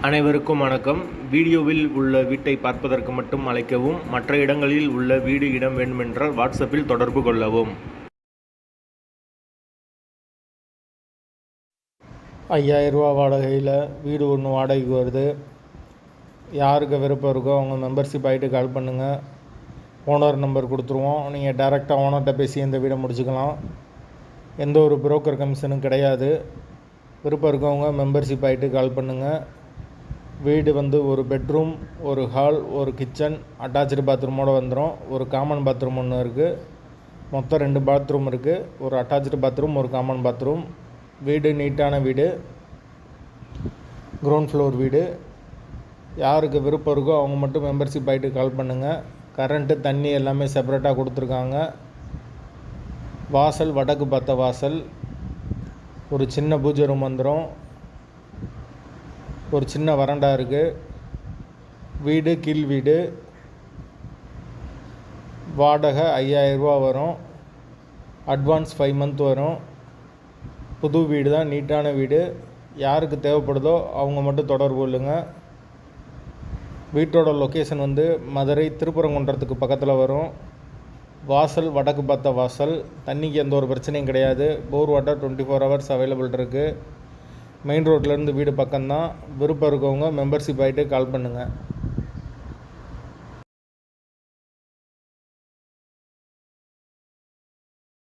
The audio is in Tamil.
அனைவருக்கும் வணக்கம். வீடியோவில் உள்ள வீட்டை பார்ப்பதற்கு மட்டும் அழைக்கவும். மற்ற இடங்களில் உள்ள வீடு இடம் வேண்டுமென்றால் வாட்ஸ்அப்பில் தொடர்பு கொள்ளவும். 5000 ரூபா வாடகையில் வீடு ஒன்று வாடகைக்கு வருது. யாருக்கு விருப்பம் இருக்கோ அவங்க மெம்பர்ஷிப் ஆகிட்டு கால் பண்ணுங்கள். ஓனர் நம்பர் கொடுத்துருவோம். நீங்கள் டைரெக்டாக ஓனர்கிட்ட பேசி இந்த வீடை முடிச்சுக்கலாம். எந்த ஒரு புரோக்கர் கமிஷனும் கிடையாது. விருப்பம் இருக்கவங்க மெம்பர்ஷிப் ஆகிட்டு கால் பண்ணுங்கள். வீடு ஒரு பெட்ரூம், ஒரு ஹால், ஒரு கிச்சன், அட்டாச்சு பாத்ரூமோடு வந்துடும். ஒரு காமன் பாத்ரூம் ஒன்று இருக்குது. மொத்தம் 2 பாத்ரூம் இருக்குது. ஒரு அட்டாச்சு பாத்ரூம், ஒரு காமன் பாத்ரூம். வீடு நீட்டான வீடு, கிரவுண்ட் ஃப்ளோர் வீடு. யாருக்கு விருப்பம் இருக்கோ அவங்க மட்டும் மெம்பர்ஷிப் ஆகிட்டு கால் பண்ணுங்கள். கரண்ட்டு தண்ணி எல்லாமே செப்பரேட்டாக கொடுத்துருக்காங்க. வாசல் வடக்கு பார்த்த வாசல். ஒரு சின்ன பூஜை ரூம் வந்துடும். ஒரு சின்ன வராண்டா இருக்குது. வீடு கீழ் வீடு. வாடகை 5000 ரூபா வரும். அட்வான்ஸ் 5 மந்த் வரும். புது வீடு தான், நீட்டான வீடு. யாருக்கு தேவைப்படுதோ அவங்க மட்டும் தொடர்பு கொள்ளுங்கள். வீட்டோட லொக்கேஷன் மதுரை திருப்பரங்குன்றத்துக்கு பக்கத்தில் வரும். வாசல் வடக்கு பார்த்த வாசல். தண்ணிக்கு எந்த ஒரு பிரச்சனையும் கிடையாது. போர் வாட்டர் 24 ஹவர்ஸ் அவைலபிள் இருக்குது. மெயின் ரோட்லேருந்து வீடு பக்கம்தான். விருப்பம் இருக்கவங்க மெம்பர்ஷிப் ஆகிட்டு கால் பண்ணுங்கள்.